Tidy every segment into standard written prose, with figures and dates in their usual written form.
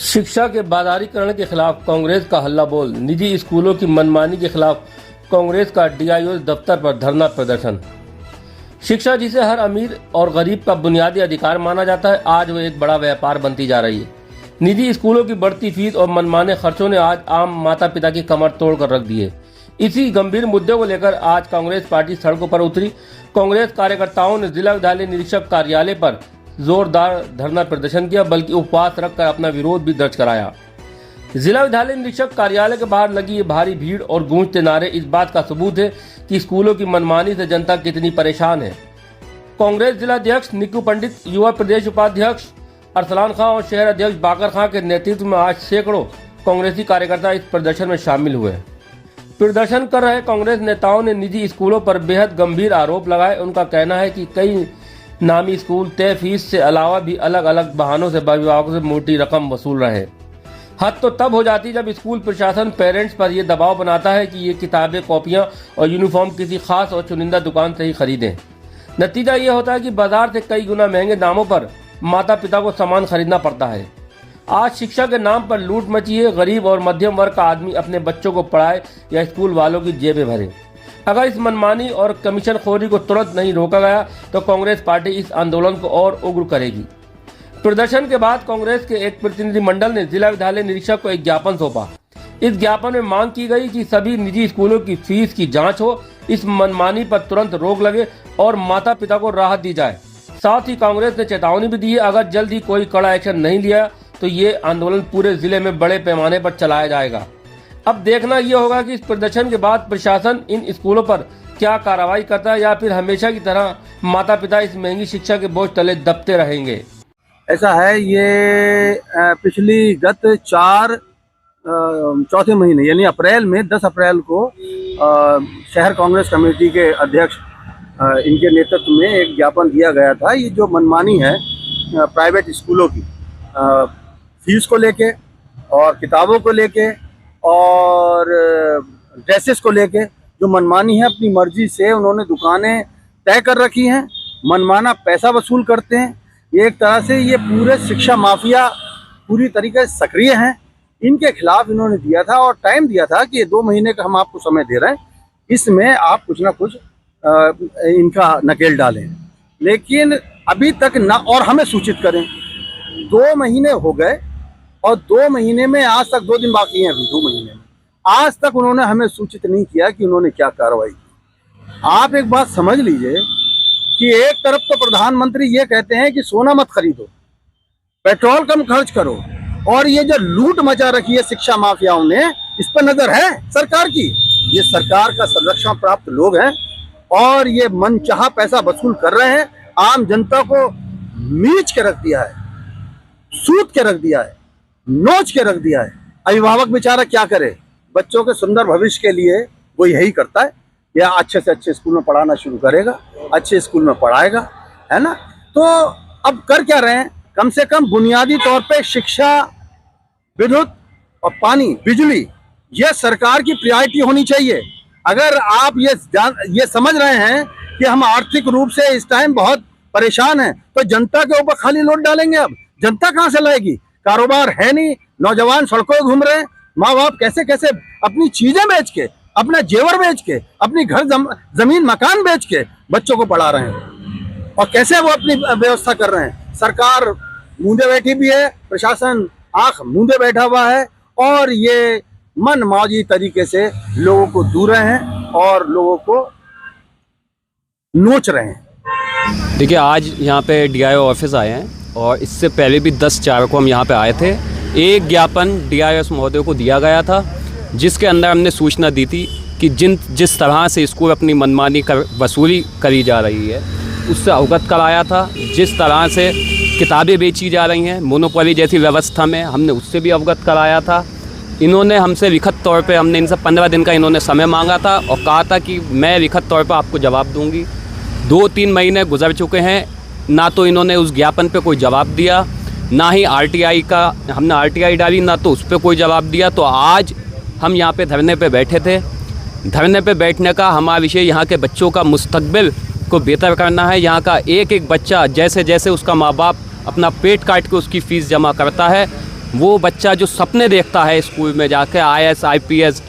शिक्षा के बाजारीकरण के खिलाफ कांग्रेस का हल्ला बोल। निजी स्कूलों की मनमानी के खिलाफ कांग्रेस का डीआईओ दफ्तर पर धरना प्रदर्शन। शिक्षा जिसे हर अमीर और गरीब का बुनियादी अधिकार माना जाता है, आज वो एक बड़ा व्यापार बनती जा रही है। निजी स्कूलों की बढ़ती फीस और मनमाने खर्चों ने आज आम माता पिता की कमर तोड़ कर रख दी है। इसी गंभीर मुद्दे को लेकर आज कांग्रेस पार्टी सड़कों पर उतरी। कांग्रेस कार्यकर्ताओं ने जिला विद्यालय निरीक्षक कार्यालय पर जोरदार धरना प्रदर्शन किया, बल्कि उपवास रखकर अपना विरोध भी दर्ज कराया। जिला विद्यालय निरीक्षक कार्यालय के बाहर लगी ये भारी भीड़ और गूंजते नारे इस बात का सबूत है कि स्कूलों की मनमानी से जनता कितनी परेशान है। कांग्रेस जिला अध्यक्ष निक्कू पंडित, युवा प्रदेश उपाध्यक्ष अरसलान खां और शहर अध्यक्ष बाकर खां के नेतृत्व में आज सैकड़ों कांग्रेसी कार्यकर्ता इस प्रदर्शन में शामिल हुए। प्रदर्शन कर रहे कांग्रेस नेताओं ने निजी स्कूलों पर बेहद गंभीर आरोप लगाए। उनका कहना है कि कई नामी स्कूल तय फीस से अलावा भी अलग अलग बहानों से अभिभावकों से मोटी रकम वसूल रहे हैं। हद तो तब हो जाती जब स्कूल प्रशासन पेरेंट्स पर यह दबाव बनाता है कि ये किताबें, कॉपियां और यूनिफॉर्म किसी खास और चुनिंदा दुकान से ही खरीदें। नतीजा ये होता है कि बाजार से कई गुना महंगे दामों पर माता पिता को सामान खरीदना पड़ता है। आज शिक्षा के नाम पर लूट मची है। गरीब और मध्यम वर्ग का आदमी अपने बच्चों को पढ़ाए या स्कूल वालों की जेबें भरे। अगर इस मनमानी और कमीशन खोरी को तुरंत नहीं रोका गया तो कांग्रेस पार्टी इस आंदोलन को और उग्र करेगी। प्रदर्शन के बाद कांग्रेस के एक प्रतिनिधिमंडल ने जिला विद्यालय निरीक्षक को एक ज्ञापन सौंपा। इस ज्ञापन में मांग की गई कि सभी निजी स्कूलों की फीस की जांच हो, इस मनमानी पर तुरंत रोक लगे और माता पिता को राहत दी जाए। साथ ही कांग्रेस ने चेतावनी भी दी है, अगर जल्द ही कोई कड़ा एक्शन नहीं लिया तो ये आंदोलन पूरे जिले में बड़े पैमाने पर चलाया जाएगा। अब देखना यह होगा कि इस प्रदर्शन के बाद प्रशासन इन स्कूलों पर क्या कार्रवाई करता है या फिर हमेशा की तरह माता पिता इस महंगी शिक्षा के बोझ तले दबते रहेंगे। ऐसा है, ये पिछली गत चौथे महीने यानी अप्रैल में 10 अप्रैल को शहर कांग्रेस कमेटी के अध्यक्ष इनके नेतृत्व में एक ज्ञापन दिया गया था। ये जो मनमानी है प्राइवेट स्कूलों की फीस को लेके और किताबों को लेके और ड्रेसेस को लेके जो मनमानी है, अपनी मर्जी से उन्होंने दुकानें तय कर रखी हैं, मनमाना पैसा वसूल करते हैं। ये एक तरह से ये पूरे शिक्षा माफिया पूरी तरीके से सक्रिय हैं। इनके खिलाफ इन्होंने दिया था और टाइम दिया था कि ये 2 महीने का हम आपको समय दे रहे हैं, इसमें आप कुछ ना कुछ इनका नकेल डालें, लेकिन अभी तक ना और हमें सूचित करें। 2 महीने हो गए और 2 महीने में आज तक 2 दिन बाकी हैं। अभी 2 महीने में आज तक उन्होंने हमें सूचित नहीं किया कि उन्होंने क्या कार्रवाई की। आप एक बात समझ लीजिए कि एक तरफ तो प्रधानमंत्री ये कहते हैं कि सोना मत खरीदो, पेट्रोल कम खर्च करो, और ये जो लूट मचा रखी है शिक्षा माफियाओं ने, इस पर नजर है सरकार की। ये सरकार का संरक्षण प्राप्त लोग हैं और ये मनचाहा पैसा वसूल कर रहे हैं। आम जनता को मीच के रख दिया है, सूत के रख दिया है, नोच के रख दिया है। अभिभावक बेचारा क्या करे, बच्चों के सुंदर भविष्य के लिए वो यही करता है, या अच्छे से अच्छे स्कूल में पढ़ाना शुरू करेगा, अच्छे स्कूल में पढ़ाएगा, है ना। तो अब कर क्या रहे हैं, कम से कम बुनियादी तौर पे शिक्षा, विद्युत और पानी, बिजली, ये सरकार की प्रायोरिटी होनी चाहिए। अगर आप ये समझ रहे हैं कि हम आर्थिक रूप से इस टाइम बहुत परेशान हैं, तो जनता के ऊपर खाली लोड डालेंगे। अब जनता कहाँ से लाएगी, कारोबार है नहीं, नौजवान सड़कों में घूम रहे हैं, माँ बाप कैसे कैसे अपनी चीजें बेच के, अपना जेवर बेच के, अपनी घर जमीन मकान बेच के बच्चों को पढ़ा रहे हैं, और कैसे वो अपनी व्यवस्था कर रहे हैं। सरकार मूंदे बैठी भी है, प्रशासन आंख मूंदे बैठा हुआ है, और ये मनमौजी तरीके से लोगों को दूर रहे हैं और लोगों को नोच रहे हैं। देखिए, आज यहाँ पे डीआईओ ऑफिस आए हैं और इससे पहले भी 10/4 को हम यहाँ पे आए थे। एक ज्ञापन डीआईएस महोदय को दिया गया था, जिसके अंदर हमने सूचना दी थी कि जिस तरह से स्कूल अपनी मनमानी वसूली करी जा रही है, उससे अवगत कराया था। जिस तरह से किताबें बेची जा रही हैं मोनोपोली जैसी व्यवस्था में, हमने उससे भी अवगत कराया था। इन्होंने हमसे लिखित तौर पे, हमने इनसे 15 दिन का इन्होंने समय मांगा था और कहा था कि मैं लिखित तौर पे आपको जवाब दूंगी। 2-3 महीने गुजर चुके हैं, ना तो इन्होंने उस ज्ञापन पे कोई जवाब दिया, ना ही आरटीआई का हमने आरटीआई डाली, ना तो उस पर कोई जवाब दिया। तो आज हम यहाँ पे धरने पे बैठे थे। धरने पे बैठने का हमारा विषय यहाँ के बच्चों का मुस्तकबिल को बेहतर करना है। यहाँ का एक एक बच्चा जैसे जैसे उसका माँ बाप अपना पेट काट के उसकी फ़ीस जमा करता है, वो बच्चा जो सपने देखता है स्कूल में जाके IAS IPS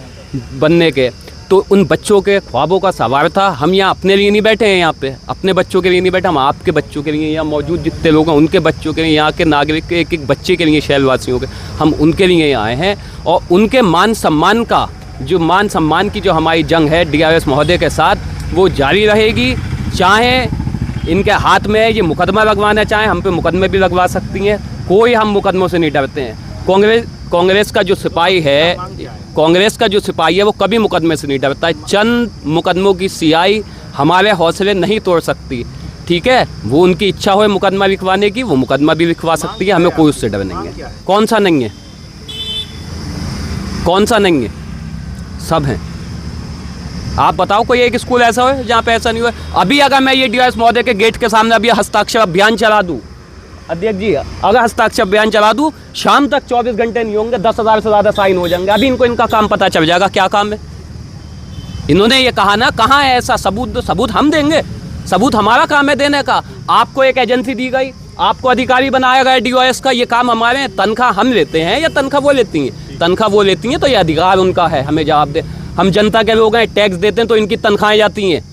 बनने के, तो उन बच्चों के ख्वाबों का सवार था। हम यहाँ अपने लिए नहीं बैठे हैं, यहाँ पे अपने बच्चों के लिए नहीं बैठे, हम आपके बच्चों के लिए, यहाँ मौजूद जितने लोग हैं उनके बच्चों के लिए, यहाँ के नागरिक के एक एक बच्चे के लिए, शहरवासियों के, हम उनके लिए यहाँ आए हैं। और उनके मान सम्मान का जो हमारी जंग है DIOS महोदय के साथ, वो जारी रहेगी। चाहे इनके हाथ में ये मुकदमा लगवाना चाहें, हम पे मुकदमे भी लगवा सकती हैं, कोई हम मुकदमों से नहीं डरते हैं। कांग्रेस का जो सिपाही है वो कभी मुकदमे से नहीं डरता है। चंद मुकदमों की सियाई हमारे हौसले नहीं तोड़ सकती, ठीक है। वो उनकी इच्छा हो मुकदमा लिखवाने की, वो मुकदमा भी लिखवा सकती है, हमें कोई उससे डर नहीं है। कौन सा नहीं है, सब हैं। आप बताओ कोई एक स्कूल ऐसा हो जहाँ पे ऐसा नहीं हुआ। अभी अगर मैं ये DIOS महोदय के गेट के सामने अभी हस्ताक्षर अभियान चला दूँ, अध्यक्ष जी, अगर हस्ताक्षर अभियान चला दूँ, शाम तक 24 घंटे नहीं होंगे, 10,000 से ज़्यादा साइन हो जाएंगे। अभी इनको इनका काम पता चल जाएगा क्या काम है। इन्होंने ये कहा ना, कहाँ है ऐसा सबूत हम देंगे, सबूत हमारा काम है देने का। आपको एक एजेंसी दी गई, आपको अधिकारी बनाया गया DIOS का, ये काम हमारे हैं, तनख्वाह हम लेते हैं या तनख्वाह वो लेती हैं? तनख्वाह वो लेती हैं तो ये अधिकार उनका है हमें जवाब दे। हम जनता के लोग हैं, टैक्स देते हैं तो इनकी तनख्वाहें जाती हैं।